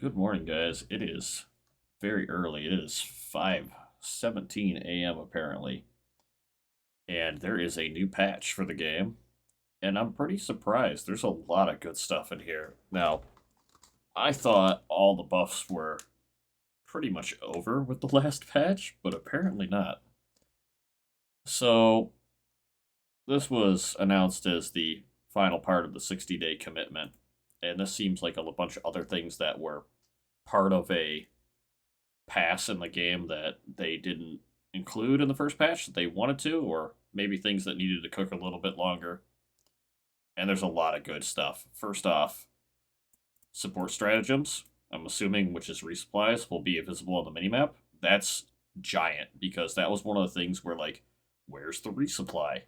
Good morning, guys. It is very early. It is 5:17 a.m. apparently, and there is a new patch for the game, and I'm pretty surprised. There's a lot of good stuff in here. Now, I thought all the buffs were pretty much over with the last patch, but apparently not. So, this was announced as the final part of the 60-day commitment, and this seems like a bunch of other things that were part of a pass in the game that they didn't include in the first patch that they wanted to, or maybe things that needed to cook a little bit longer. And there's a lot of good stuff. First off, support stratagems, I'm assuming, which is resupplies, will be visible on the minimap. That's giant because that was one of the things where, like, where's the resupply?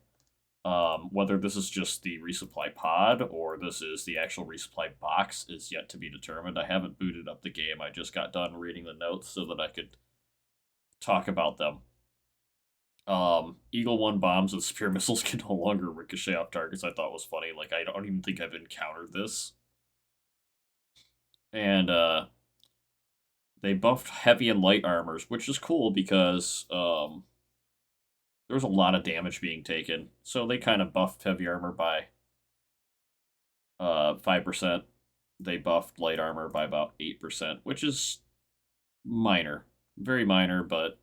Whether this is just the resupply pod or this is the actual resupply box is yet to be determined. I haven't booted up the game. I just got done reading the notes so that I could talk about them. Eagle 1 bombs and spear missiles can no longer ricochet off targets. I thought was funny. Like, I don't even think I've encountered this. And they buffed heavy and light armors, which is cool because there was a lot of damage being taken. So they kind of buffed heavy armor by 5%. They buffed light armor by about 8%, which is minor. Very minor, but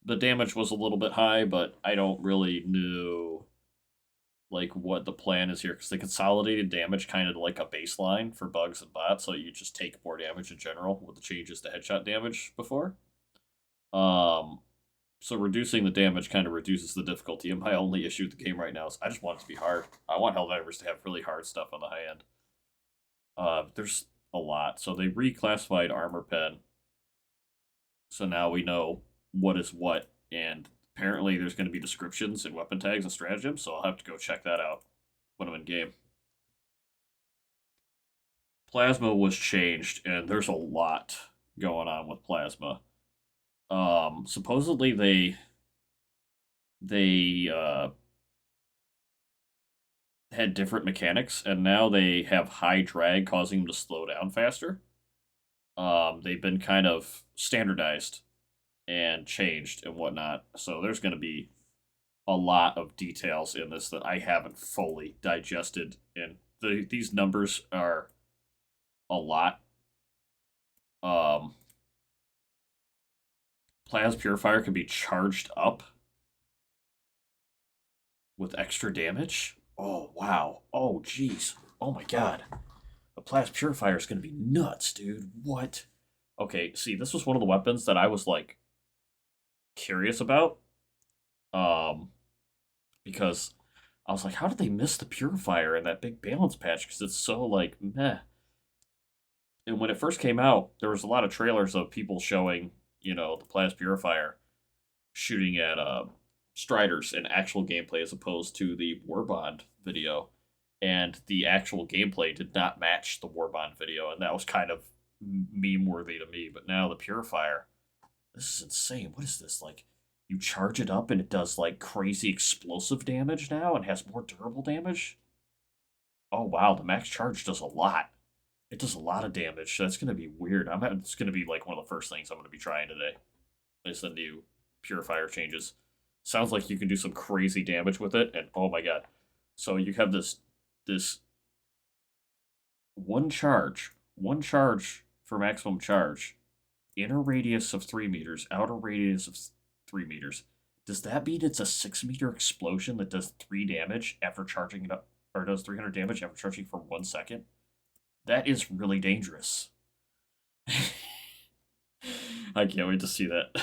the damage was a little bit high, but I don't really know like what the plan is here because they consolidated damage kind of like a baseline for bugs and bots, so you just take more damage in general with the changes to headshot damage before. So reducing the damage kind of reduces the difficulty. And my only issue with the game right now is I just want it to be hard. I want Helldivers to have really hard stuff on the high end. There's a lot. So they reclassified Armor Pen. So now we know what is what. And apparently there's going to be descriptions and weapon tags and stratagems. So I'll have to go check that out when I'm in game. Plasma was changed, and there's a lot going on with Plasma. Supposedly they had different mechanics, and now they have high drag, causing them to slow down faster. They've been kind of standardized and changed and whatnot, so there's going to be a lot of details in this that I haven't fully digested, and these numbers are a lot. Um, Plasma Purifier can be charged up with extra damage. Oh, wow. Oh, jeez. Oh, my God. A Plasma Purifier is going to be nuts, dude. What? Okay, see, this was one of the weapons that I was, like, curious about. Because I was like, how did they miss the Purifier in that big balance patch? Because it's so, like, meh. And when it first came out, there was a lot of trailers of people showing, the Plasma Purifier shooting at Striders in actual gameplay as opposed to the Warbond video. And the actual gameplay did not match the Warbond video, and that was kind of meme worthy to me. But now the Purifier, this is insane. What is this? Like, you charge it up and it does like crazy explosive damage now and has more durable damage? Oh wow, the max charge does a lot. It does a lot of damage. That's gonna be weird. It's gonna be like one of the first things I'm gonna be trying today. Is the new Purifier changes. Sounds like you can do some crazy damage with it, and oh my god. So you have this one charge for maximum charge, inner radius of 3 meters, outer radius of 3 meters. Does that mean it's a 6-meter explosion that does 3 damage after charging it up, or does 300 damage after charging for 1 second? That is really dangerous. I can't wait to see that.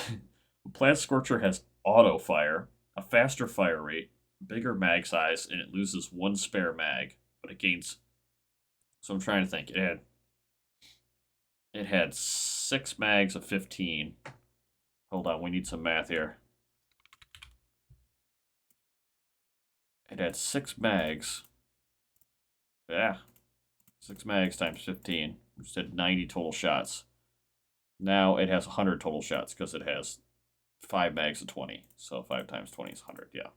Plant Scorcher has auto fire, a faster fire rate, bigger mag size, and it loses 1 spare mag, but it gains. So I'm trying to think. It had 6 mags of 15. Hold on, we need some math here. It had 6 mags. Yeah. 6 mags times 15, which did 90 total shots. Now it has 100 total shots because it has 5 mags of 20. So 5 times 20 is 100, yeah.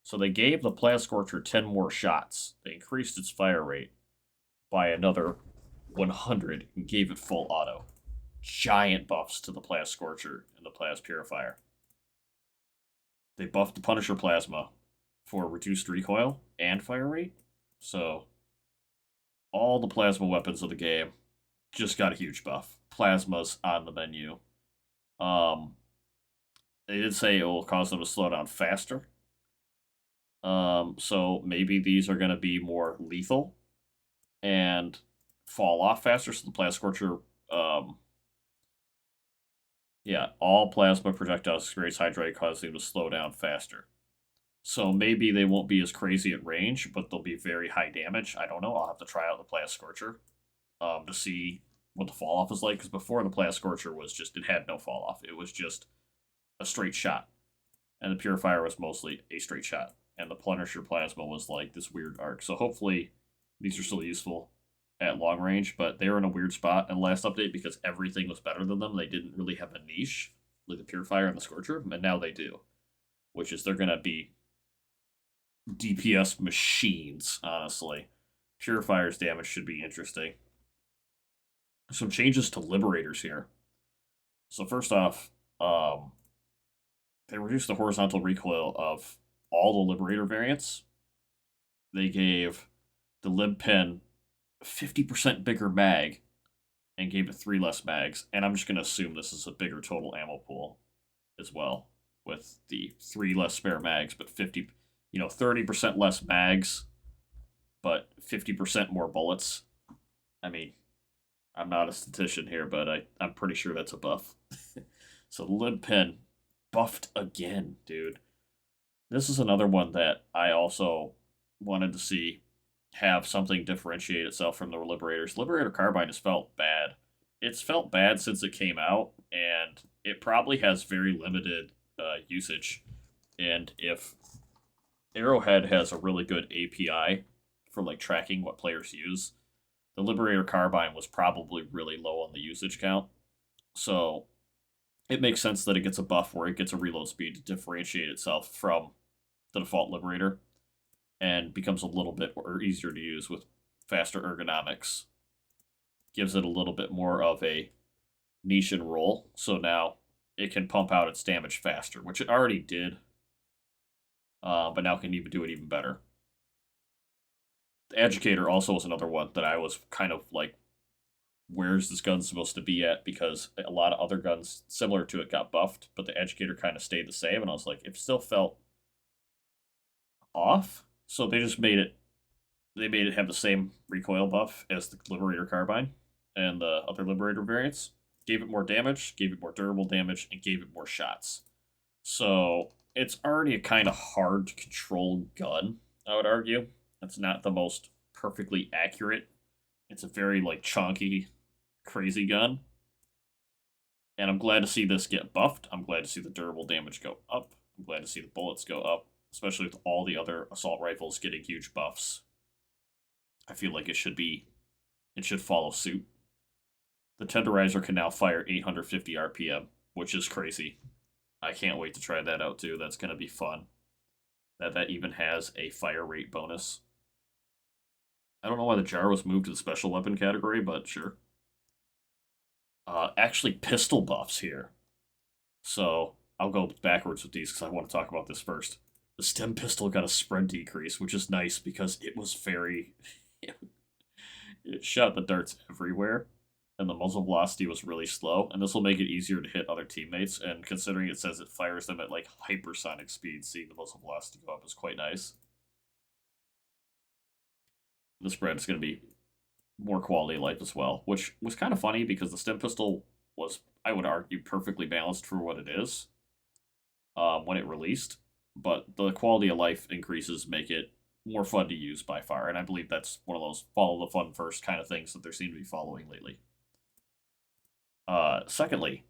So they gave the Plasma Scorcher 10 more shots. They increased its fire rate by another 100 and gave it full auto. giant buffs to the Blast Scorcher and the Blast Purifier. They buffed the Punisher Plasma for reduced recoil and fire rate. So all the plasma weapons of the game just got a huge buff. Plasma's on the menu. Um, they did say it will cause them to slow down faster. So maybe these are going to be more lethal and fall off faster. So the Blast Scorcher, yeah, all plasma projectiles experience hydrate, causing them to slow down faster. So maybe they won't be as crazy at range, but they'll be very high damage. I don't know. I'll have to try out the Blast Scorcher to see what the fall off is like. Because before the Blast Scorcher was just, it had no fall off. It was just a straight shot. And the Purifier was mostly a straight shot. And the Punisher Plasma was like this weird arc. So hopefully these are still useful at long range, but they were in a weird spot in the last update because everything was better than them. They didn't really have a niche, like the Purifier and the Scorcher, and now they do. Which is they're going to be DPS machines, honestly. Purifier's damage should be interesting. Some changes to Liberators here. So first off, they reduced the horizontal recoil of all the Liberator variants. They gave the Lib Pen 50% bigger mag and gave it 3 less mags. And I'm just going to assume this is a bigger total ammo pool as well, with the 3 less spare mags, but 30% less mags, but 50% more bullets. I mean, I'm not a statistician here, but I'm pretty sure that's a buff. So the Lib Pen buffed again, dude. This is another one that I also wanted to see have something differentiate itself from the Liberators. Liberator Carbine has felt bad. It's felt bad since it came out, and it probably has very limited usage. And if Arrowhead has a really good API for like tracking what players use, the Liberator Carbine was probably really low on the usage count. So it makes sense that it gets a buff where it gets a reload speed to differentiate itself from the default Liberator and becomes a little bit easier to use with faster ergonomics. Gives it a little bit more of a niche and role, so now it can pump out its damage faster, which it already did, but now can even do it even better. The Educator also was another one that I was kind of like, where's this gun supposed to be at? Because a lot of other guns similar to it got buffed, but the Educator kind of stayed the same, and I was like, it still felt off. So they just made it. They made it have the same recoil buff as the Liberator Carbine and the other Liberator variants. Gave it more damage, gave it more durable damage, and gave it more shots. So it's already a kind of hard to control gun, I would argue. It's not the most perfectly accurate. It's a very like chunky, crazy gun. And I'm glad to see this get buffed. I'm glad to see the durable damage go up. I'm glad to see the bullets go up, especially with all the other assault rifles getting huge buffs. I feel like it should follow suit. The Tenderizer can now fire 850 RPM, which is crazy. I can't wait to try that out too. That's going to be fun. That even has a fire rate bonus. I don't know why the jar was moved to the special weapon category, but sure. Actually, pistol buffs here. So I'll go backwards with these because I want to talk about this first. The stem pistol got a spread decrease, which is nice because it was very... it shot the darts everywhere, and the muzzle velocity was really slow, and this will make it easier to hit other teammates, and considering it says it fires them at like hypersonic speed, seeing the muzzle velocity go up is quite nice. The spread is going to be more quality of life as well, which was kind of funny because the stem pistol was, I would argue, perfectly balanced for what it is when it released, but the quality of life increases make it more fun to use by far, and I believe that's one of those follow the fun first kind of things that there seem to be following lately. Secondly,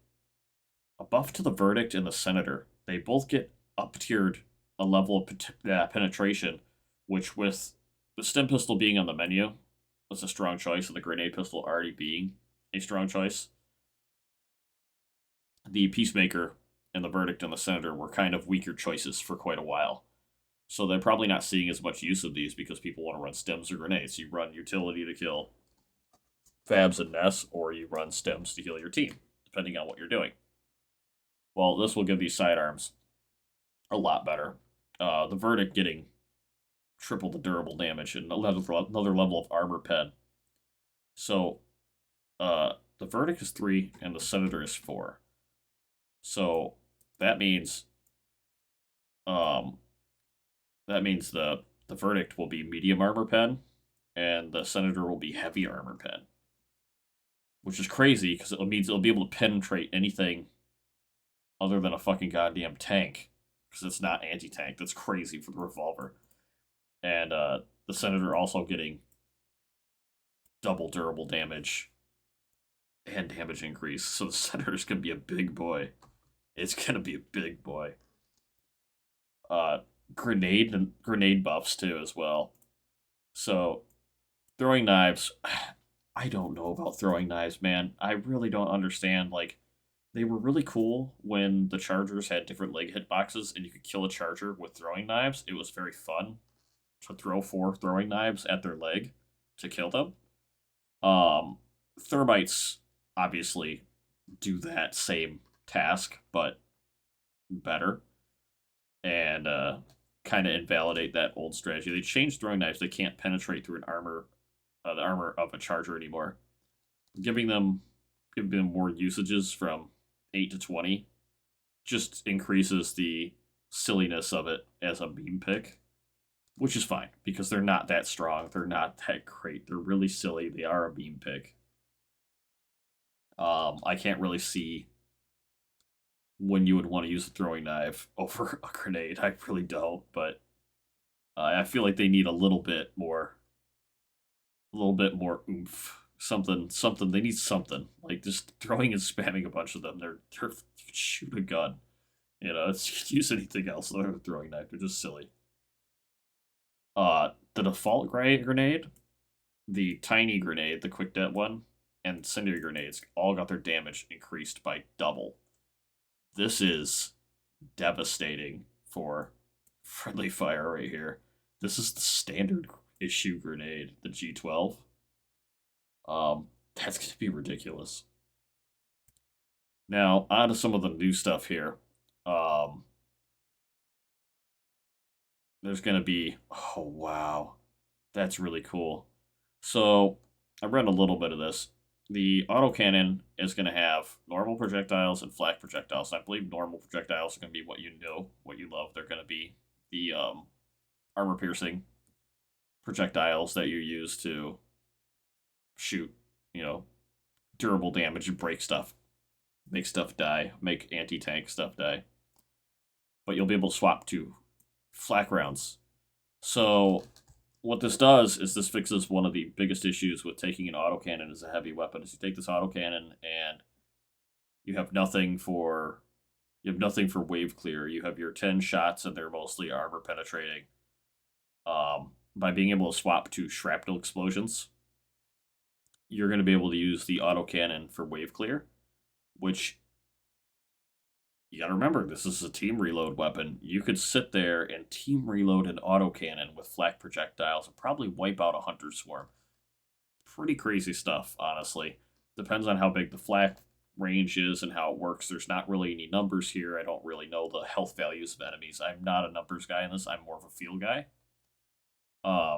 a buff to the Verdict and the Senator. They both get up-tiered a level of penetration, which with the stem pistol being on the menu was a strong choice, and the grenade pistol already being a strong choice. The Peacemaker and the Verdict and the Senator were kind of weaker choices for quite a while. So they're probably not seeing as much use of these because people want to run stems or grenades. You run utility to kill Fabs and Ness, or you run stems to heal your team. depending on what you're doing. Well, this will give these sidearms a lot better. The Verdict getting triple the durable damage and another level of armor pen. So the Verdict is 3 and the Senator is 4. So that means um, the Verdict will be medium armor pen and the Senator will be heavy armor pen, which is crazy because it means it'll be able to penetrate anything other than a fucking goddamn tank because it's not anti-tank. That's crazy for the revolver. And the Senator also getting double durable damage and damage increase. So the Senator's gonna be a big boy. It's gonna be a big boy. Grenade and grenade buffs too as well. So throwing knives, I don't know about throwing knives, man. I really don't understand. Like, they were really cool when the chargers had different leg hitboxes and you could kill a charger with throwing knives. It was very fun to throw 4 throwing knives at their leg to kill them. Thermites obviously do that same task, but better, and kind of invalidate that old strategy. They changed throwing knives; they can't penetrate through the armor of a charger anymore. Giving them more usages from 8 to 20 just increases the silliness of it as a beam pick, which is fine because they're not that strong. They're not that great. They're really silly. They are a beam pick. I can't really see when you would want to use a throwing knife over a grenade. I really don't, but I feel like they need a little bit more oomph. Something. They need something like just throwing and spamming a bunch of them. They're shoot a gun. It's use anything else other than a throwing knife. They're just silly. The default grenade, the tiny grenade, the quick det one, and incendiary grenades all got their damage increased by double. This is devastating for friendly fire right here. This is the standard issue grenade, the G12. That's going to be ridiculous. Now, on to some of the new stuff here. There's going to be... Oh, wow. That's really cool. So, I read a little bit of this. The autocannon is going to have normal projectiles and flak projectiles. I believe normal projectiles are going to be what you know, what you love. They're going to be the armor-piercing projectiles that you use to shoot, durable damage and break stuff, make stuff die, make anti-tank stuff die. But you'll be able to swap to flak rounds. So what this does is this fixes one of the biggest issues with taking an autocannon as a heavy weapon. Is you take this autocannon and you have nothing for wave clear. You have your 10 shots and they're mostly armor penetrating. By being able to swap to shrapnel explosions, you're going to be able to use the autocannon for wave clear, which you got to remember, this is a team reload weapon. You could sit there and team reload an autocannon with flak projectiles and probably wipe out a hunter swarm. Pretty crazy stuff, honestly. Depends on how big the flak range is and how it works. There's not really any numbers here. I don't really know the health values of enemies. I'm not a numbers guy in this. I'm more of a feel guy.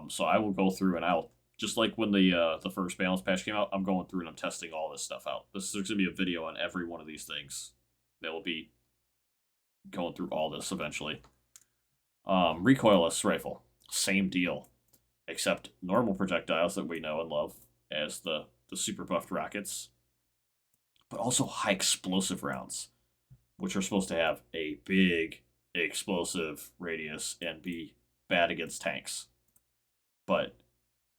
So I will go through and out. Just like when the first balance patch came out, I'm going through and I'm testing all this stuff out. There's going to be a video on every one of these things. They will be going through all this eventually. Recoilless rifle, same deal, except normal projectiles that we know and love as the super buffed rockets, but also high explosive rounds, which are supposed to have a big explosive radius and be bad against tanks. But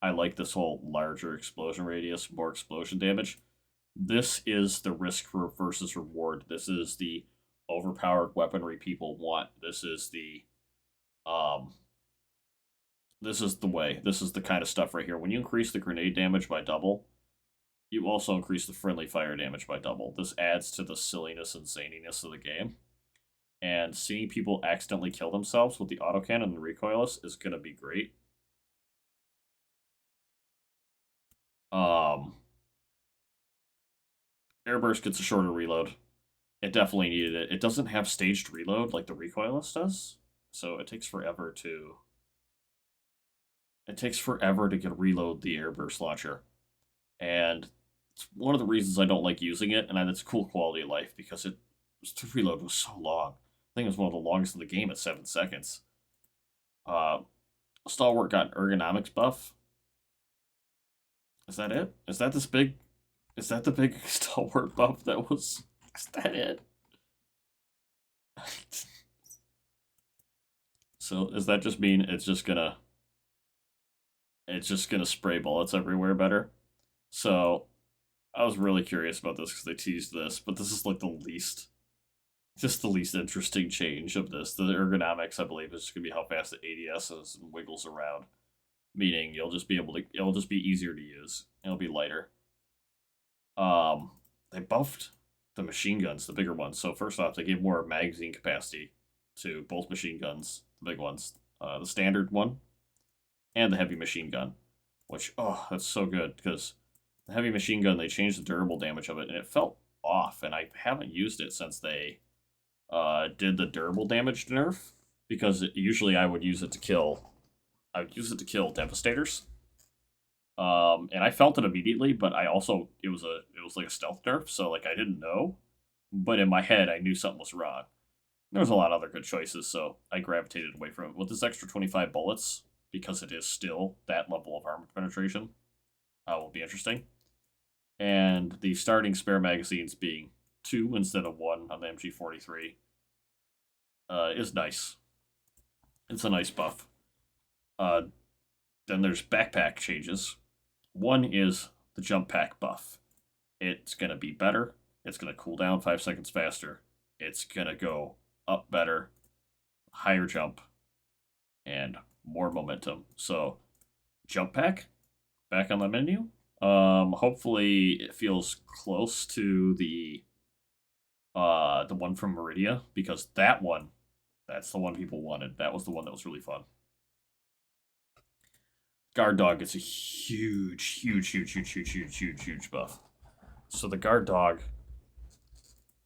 I like this whole larger explosion radius, more explosion damage. This is the risk versus reward. This is the overpowered weaponry people want. This is the way. This is the kind of stuff right here. When you increase the grenade damage by double, you also increase the friendly fire damage by double. This adds to the silliness and zaniness of the game. And seeing people accidentally kill themselves with the autocannon and the recoilless is going to be great. Airburst gets a shorter reload. It definitely needed it. It doesn't have staged reload like the Recoilless does, so it takes forever to. It takes forever to get reload the Airburst launcher, and it's one of the reasons I don't like using it. And it's a cool quality of life because the reload was so long. I think it was one of the longest in the game at 7 seconds. Uh, Stalwart got an ergonomics buff. Is that it? Is that this big? Is that the big Stalwart buff that was? Is that it? So does that just mean it's just gonna spray bullets everywhere better? So I was really curious about this because they teased this, but this is like just the least interesting change of this. The ergonomics, I believe, is just gonna be how fast the ADS is and wiggles around, meaning it'll just be easier to use. It'll be lighter. They buffed the machine guns, the bigger ones. So first off, they gave more magazine capacity to both machine guns, the big ones, the standard one and the heavy machine gun, which, oh, that's so good because the heavy machine gun, they changed the durable damage of it and it felt off, and I haven't used it since they did the durable damage nerf because usually I would use it to kill. I would use it to kill devastators, and I felt it immediately, but I also it was like a stealth nerf, so like I didn't know, but in my head I knew something was wrong. There was a lot of other good choices, so I gravitated away from it. With this extra 25 bullets, because it is still that level of armor penetration, will be interesting. And the starting spare magazines being 2 instead of 1 on the MG43 is nice. It's a nice buff. Uh, then there's backpack changes. One is the jump pack buff. It's going to be better. It's going to cool down 5 seconds faster. It's going to go up better, higher jump, and more momentum. So, jump pack back on the menu. Hopefully it feels close to the one from Meridia, because that's the one people wanted. That was the one that was really fun. Guard Dog gets a huge buff. So the Guard Dog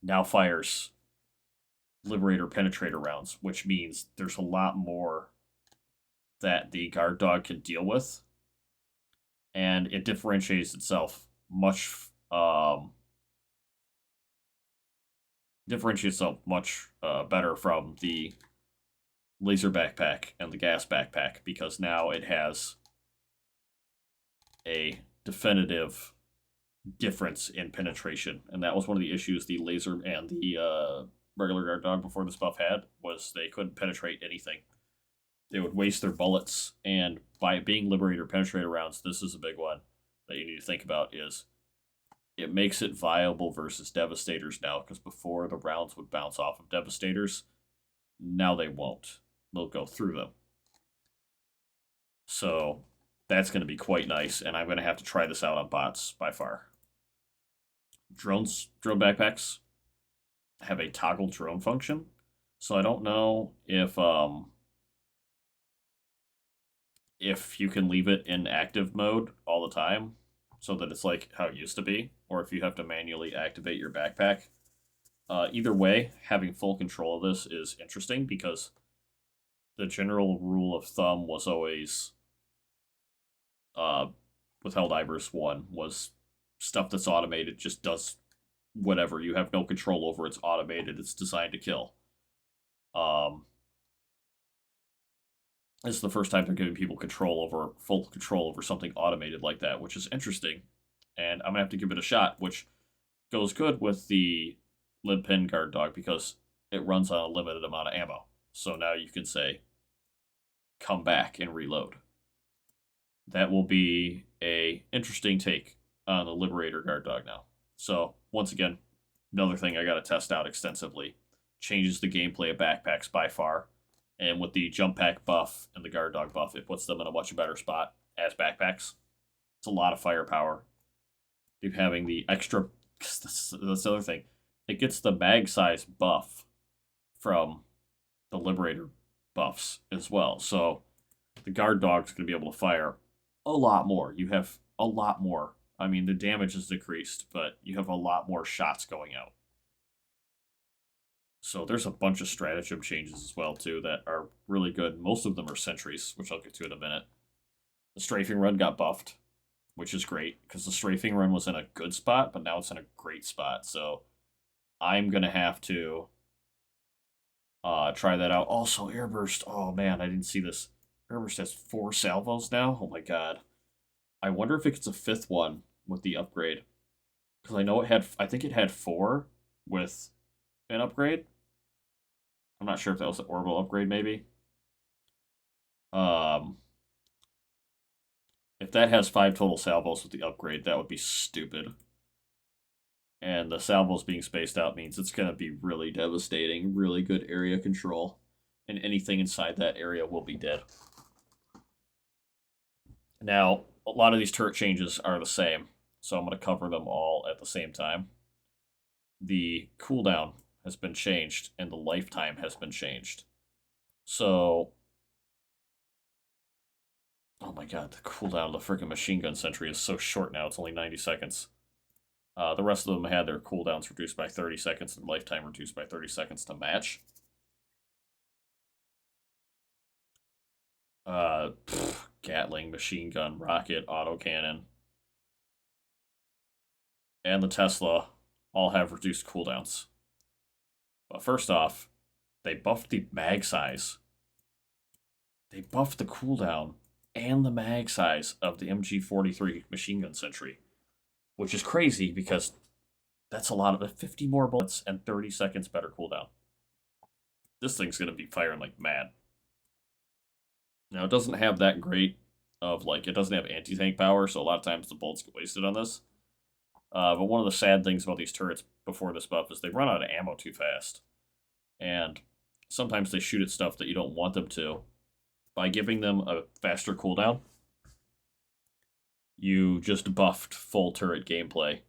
now fires Liberator Penetrator rounds, which means there's a lot more that the Guard Dog can deal with, and it differentiates itself much better from the laser backpack and the gas backpack, because now it has a definitive difference in penetration, and that was one of the issues the laser and the regular guard dog before this buff had, was they couldn't penetrate anything. They would waste their bullets, and by being liberator penetrator rounds, this is a big one that you need to think about, is it makes it viable versus devastators now, because before the rounds would bounce off of devastators, now they won't. They'll go through them. So that's going to be quite nice, and I'm going to have to try this out on bots by far. Drone backpacks have a toggle drone function, so I don't know if you can leave it in active mode all the time, so that it's like how it used to be, or if you have to manually activate your backpack. Either way, having full control of this is interesting, because the general rule of thumb was always, with Helldivers 1, was stuff that's automated just does whatever. You have no control over. It's automated. It's designed to kill. This is the first time they're giving people full control over something automated like that, which is interesting. And I'm going to have to give it a shot, which goes good with the Libpen Guard Dog, because it runs on a limited amount of ammo. So now you can say, come back and reload. That will be a interesting take on the Liberator Guard Dog now. So, once again, another thing I got to test out extensively. Changes the gameplay of backpacks by far. And with the jump pack buff and the Guard Dog buff, it puts them in a much better spot as backpacks. It's a lot of firepower. They're having the extra... That's the other thing. It gets the mag size buff from the Liberator buffs as well. So the Guard Dog's going to be able to fire a lot more. You have a lot more I mean, the damage is decreased, but you have a lot more shots going out. So there's a bunch of stratagem changes as well, too, that are really good. Most of them are sentries, which I'll get to in a minute. The strafing run got buffed, which is great, because the strafing run was in a good spot, but now it's in a great spot. So I'm going to have to try that out. Also, Airburst. Oh, man, I didn't see this. Airburst has 4 salvos now? Oh, my God. I wonder if it gets a 5th one with the upgrade. Because I know it had, I think it had 4 with an upgrade. I'm not sure if that was an orbital upgrade, maybe. Um, if that has 5 total salvos with the upgrade, that would be stupid. And the salvos being spaced out means it's going to be really devastating, really good area control. And anything inside that area will be dead. Now, a lot of these turret changes are the same, so I'm going to cover them all at the same time. The cooldown has been changed, and the lifetime has been changed. So, oh my god, the cooldown of the freaking machine gun sentry is so short now, it's only 90 seconds. The rest of them had their cooldowns reduced by 30 seconds and lifetime reduced by 30 seconds to match. Gatling, machine gun, rocket, autocannon, and the Tesla all have reduced cooldowns. But first off, they buffed the mag size. They buffed the cooldown and the mag size of the MG43 machine gun sentry, which is crazy because that's a lot of 50 more bullets and 30 seconds better cooldown. This thing's going to be firing like mad. Now, it doesn't have that great of, like, it doesn't have anti-tank power, so a lot of times the bullets get wasted on this. But one of the sad things about these turrets before this buff is they run out of ammo too fast. And sometimes they shoot at stuff that you don't want them to. By giving them a faster cooldown, you just buffed full turret gameplay.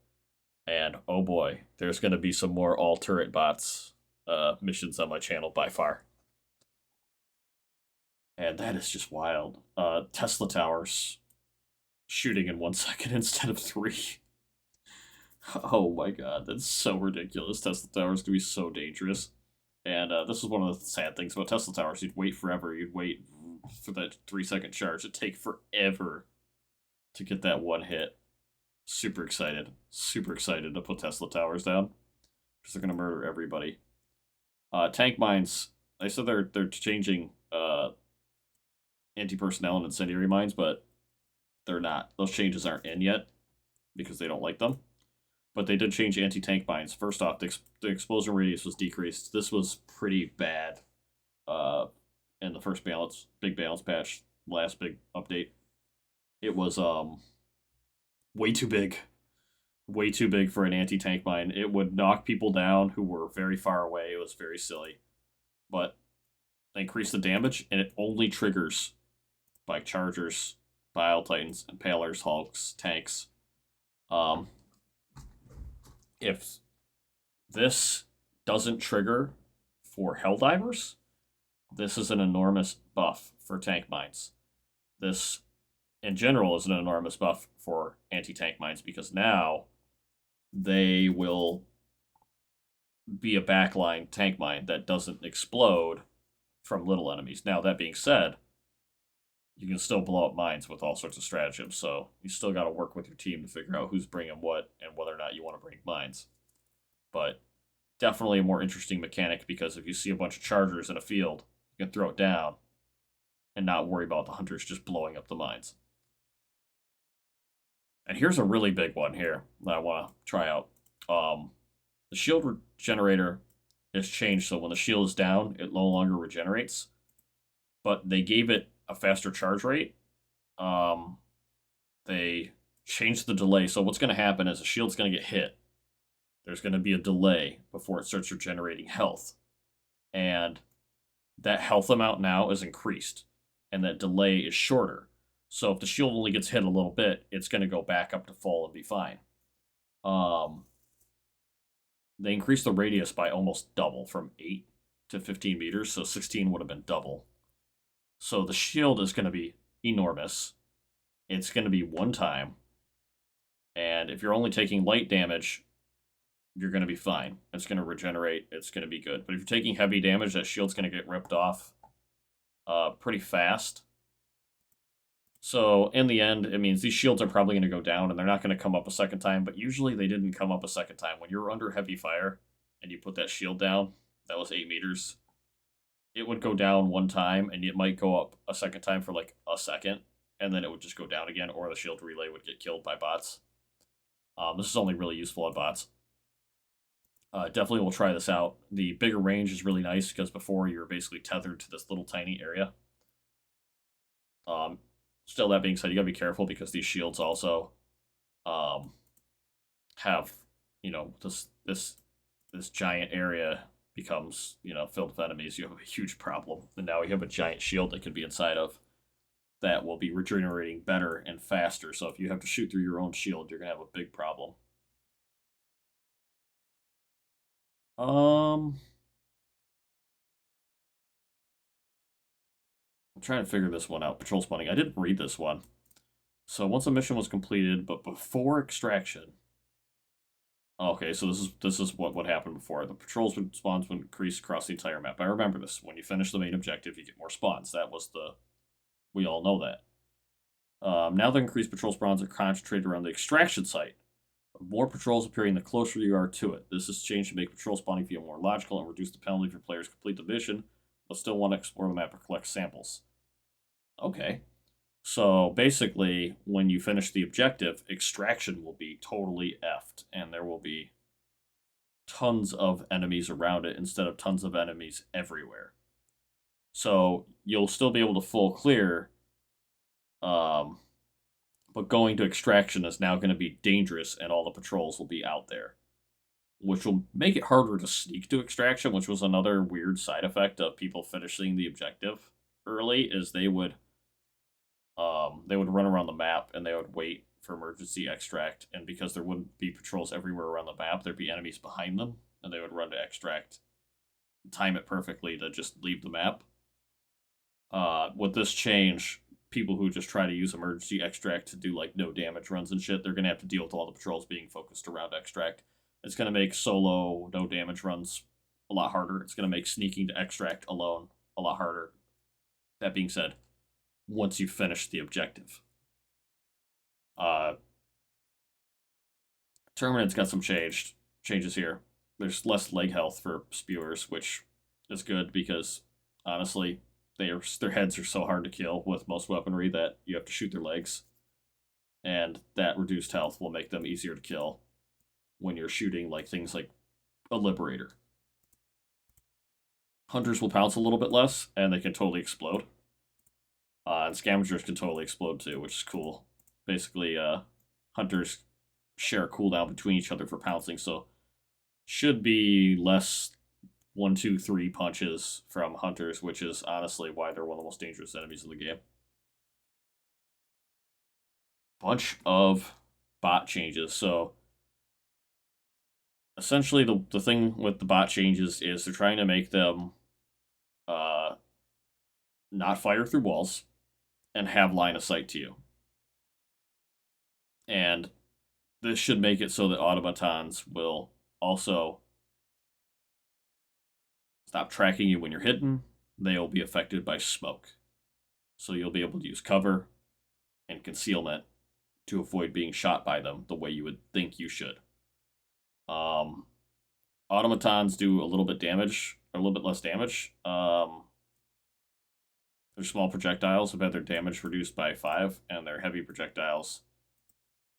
And oh boy, there's going to be some more all turret bots missions on my channel by far. And that is just wild. Tesla towers shooting in 1 second instead of 3. Oh my god, that's so ridiculous. Tesla towers can be so dangerous. And this is one of the sad things about Tesla towers. You'd wait forever. You'd wait for that 3-second charge. It'd take forever to get that one hit. Super excited. Super excited to put Tesla towers down. Because they're going to murder everybody. Tank mines. I said they're changing anti-personnel and incendiary mines, but they're not. Those changes aren't in yet because they don't like them. But they did change anti-tank mines. First off, the explosion radius was decreased. This was pretty bad in the first big balance patch, last big update. It was way too big. Way too big for an anti-tank mine. It would knock people down who were very far away. It was very silly. But they increased the damage, and it only triggers by Chargers, Bile Titans, Impalers, Hulks, tanks. If this doesn't trigger for Helldivers, this is an enormous buff for tank mines. This, in general, is an enormous buff for anti-tank mines because now they will be a backline tank mine that doesn't explode from little enemies. Now, that being said, you can still blow up mines with all sorts of stratagems, so you still got to work with your team to figure out who's bringing what and whether or not you want to bring mines. But definitely a more interesting mechanic because if you see a bunch of chargers in a field, you can throw it down and not worry about the hunters just blowing up the mines. And here's a really big one here that I want to try out. The shield regenerator is changed, so when the shield is down, it no longer regenerates. But they gave it a faster charge rate. They changed the delay. So what's going to happen is the shield's going to get hit. There's going to be a delay before it starts regenerating health. And that health amount now is increased. And that delay is shorter. So if the shield only gets hit a little bit, it's going to go back up to full and be fine. They increased the radius by almost double, from 8 to 15 meters, so 16 would have been double. So the shield is going to be enormous. It's going to be one time. And if you're only taking light damage, you're going to be fine. It's going to regenerate. It's going to be good. But if you're taking heavy damage, that shield's going to get ripped off pretty fast. So in the end, it means these shields are probably going to go down, and they're not going to come up a second time. But usually they didn't come up a second time. When you're under heavy fire and you put that shield down, that was 8 meters. It would go down one time, and it might go up a second time for like a second, and then it would just go down again, or the shield relay would get killed by bots. This is only really useful on bots. Definitely will try this out. The bigger range is really nice because before you were basically tethered to this little tiny area. Still, that being said, you gotta be careful because these shields also have, this giant area becomes, filled with enemies. You have a huge problem, and now you have a giant shield that can be inside of that will be regenerating better and faster. So if you have to shoot through your own shield, you're gonna have a big problem. I'm trying to figure this one out. Patrol spawning. I didn't read this one. So once a mission was completed, but before extraction. Okay, so this is what happened before. The patrols would spawns would increase across the entire map. I remember this. When you finish the main objective, you get more spawns. That was the. We all know that. Now the increased patrol spawns are concentrated around the extraction site. More patrols appearing the closer you are to it. This is changed to make patrol spawning feel more logical and reduce the penalty for players complete the mission, but still want to explore the map or collect samples. Okay. So basically, when you finish the objective, extraction will be totally effed, and there will be tons of enemies around it instead of tons of enemies everywhere. So you'll still be able to full clear, um, but going to extraction is now going to be dangerous, and all the patrols will be out there, which will make it harder to sneak to extraction, which was another weird side effect of people finishing the objective early, is they would run around the map and they would wait for emergency extract, and because there wouldn't be patrols everywhere around the map, there'd be enemies behind them, and they would run to extract, time it perfectly to just leave the map. With this change, people who just try to use emergency extract to do like no damage runs and shit, they're gonna have to deal with all the patrols being focused around extract. It's gonna make solo no damage runs a lot harder. It's gonna make sneaking to extract alone a lot harder. That being said, once you finish the objective. Uh, Terminant's got some changes here. There's less leg health for spewers, which is good because honestly, their heads are so hard to kill with most weaponry that you have to shoot their legs, and that reduced health will make them easier to kill when you're shooting like things like a liberator. Hunters will pounce a little bit less, and they can totally explode. And scavengers can totally explode too, which is cool. Basically, hunters share a cooldown between each other for pouncing, so should be less 1, 2, 3 punches from hunters, which is honestly why they're one of the most dangerous enemies in the game. Bunch of bot changes. So essentially, the thing with the bot changes is they're trying to make them not fire through walls and have line of sight to you. And this should make it so that automatons will also stop tracking you when you're hidden. They'll be affected by smoke. So you'll be able to use cover and concealment to avoid being shot by them the way you would think you should. Automatons do a little bit less damage. Their small projectiles have had their damage reduced by 5, and their heavy projectiles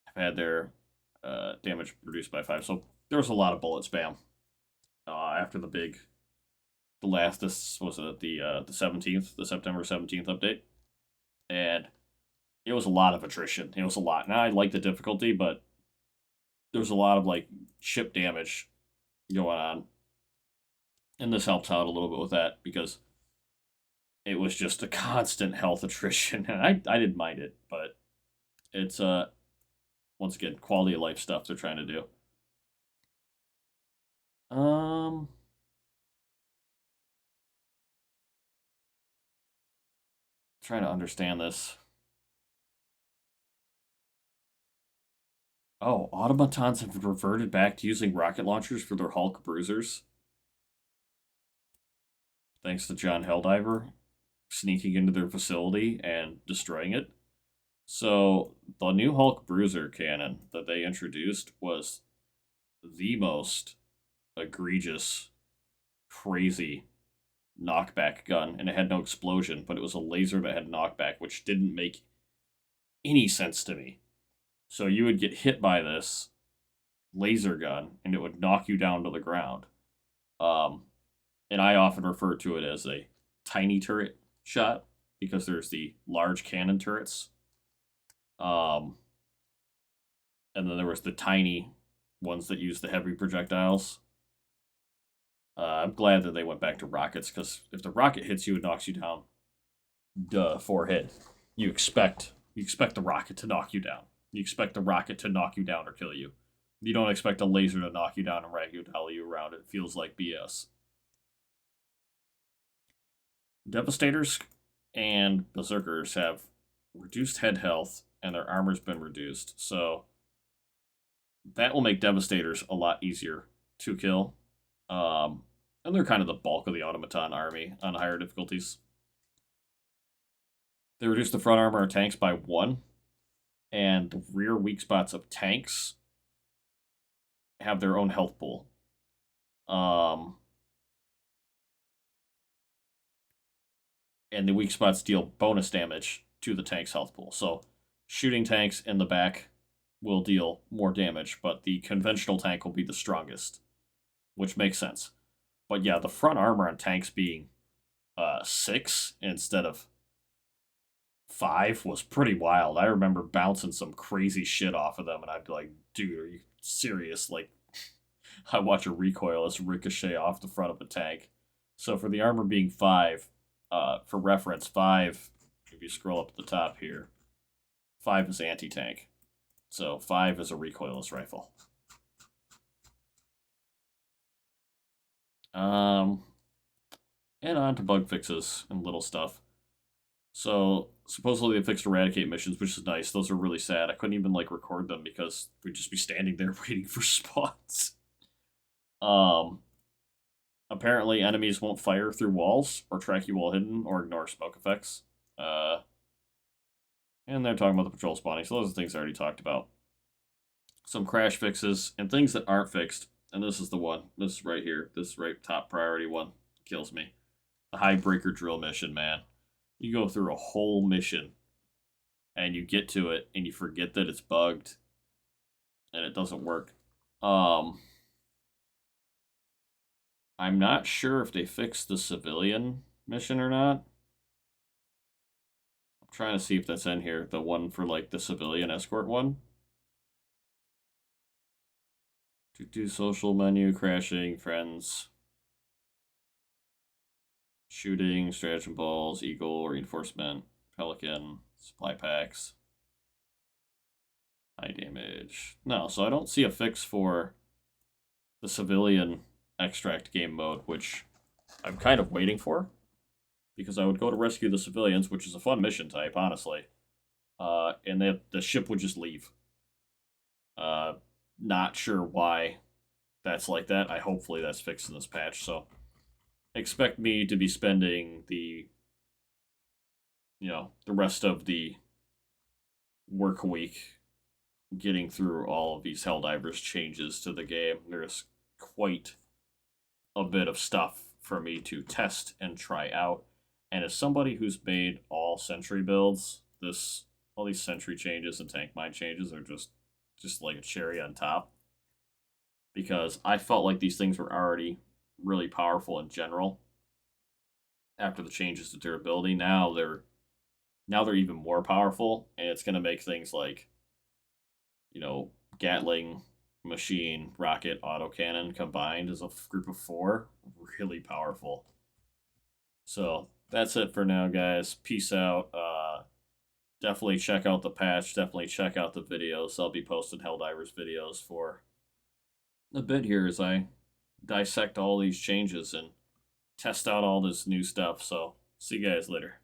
have had their damage reduced by 5. So there was a lot of bullet spam after this was the 17th, the September 17th update, and it was a lot of attrition. It was a lot. Now I like the difficulty, but there was a lot of like ship damage going on, and this helps out a little bit with that because it was just a constant health attrition, and I didn't mind it, but it's once again quality of life stuff they're trying to do. Trying to understand this. Oh, automatons have reverted back to using rocket launchers for their Hulk bruisers. Thanks to John Helldiver sneaking into their facility and destroying it. So, the new Hulk bruiser cannon that they introduced was the most egregious, crazy knockback gun, and it had no explosion, but it was a laser that had knockback, which didn't make any sense to me. So you would get hit by this laser gun, and it would knock you down to the ground. Um, and I often refer to it as a tiny turret shot because there's the large cannon turrets, um, and then there was the tiny ones that use the heavy projectiles. I'm glad that they went back to rockets because if the rocket hits you, it knocks you down. Duh, forehead. You expect the rocket to knock you down. You expect the rocket to knock you down or kill you. You don't expect a laser to knock you down and ragdoll you around. It feels like BS. Devastators and Berserkers have reduced head health, and their armor's been reduced. So that will make Devastators a lot easier to kill. And they're kind of the bulk of the Automaton army on higher difficulties. They reduced the front armor of tanks by 1, and the rear weak spots of tanks have their own health pool. And the weak spots deal bonus damage to the tank's health pool. So shooting tanks in the back will deal more damage, but the conventional tank will be the strongest, which makes sense. But yeah, the front armor on tanks being 6 instead of 5 was pretty wild. I remember bouncing some crazy shit off of them, and I'd be like, dude, are you serious? Like, I watch a recoilless ricochet off the front of a tank. So for the armor being 5, for reference, 5, if you scroll up at the top here, 5 is anti-tank. So 5 is a recoilless rifle. And on to bug fixes and little stuff. So supposedly they fixed eradicate missions, which is nice. Those are really sad. I couldn't even like record them because we'd just be standing there waiting for spawns. Um, Apparently enemies won't fire through walls or track you while hidden or ignore smoke effects. And they're talking about the patrol spawning, so those are things I already talked about. Some crash fixes and things that aren't fixed. And this is the one. This right here. This right top priority one kills me. The high breaker drill mission, man. You go through a whole mission and you get to it and you forget that it's bugged and it doesn't work. I'm not sure if they fixed the civilian mission or not. I'm trying to see if that's in here. The one for like the civilian escort one. To do social menu, crashing, friends, shooting, stratagem balls, eagle, reinforcement, pelican, supply packs, high damage. No, so I don't see a fix for the civilian extract game mode, which I'm kind of waiting for because I would go to rescue the civilians, which is a fun mission type, honestly. And the ship would just leave. Not sure why that's like that. Hopefully that's fixed in this patch. So expect me to be spending the rest of the work week getting through all of these Helldivers changes to the game. There's quite a bit of stuff for me to test and try out. And as somebody who's made all Sentry builds, all these Sentry changes and tank mine changes are just like a cherry on top. Because I felt like these things were already really powerful in general after the changes to durability. Now they're even more powerful, and it's going to make things like, Gatling, machine, rocket, autocannon combined as a group of 4 really powerful. So that's it for now, guys. Peace out. Definitely check out the patch. Definitely check out the videos. I'll be posting Helldivers videos for a bit here as I dissect all these changes and test out all this new stuff. So see you guys later.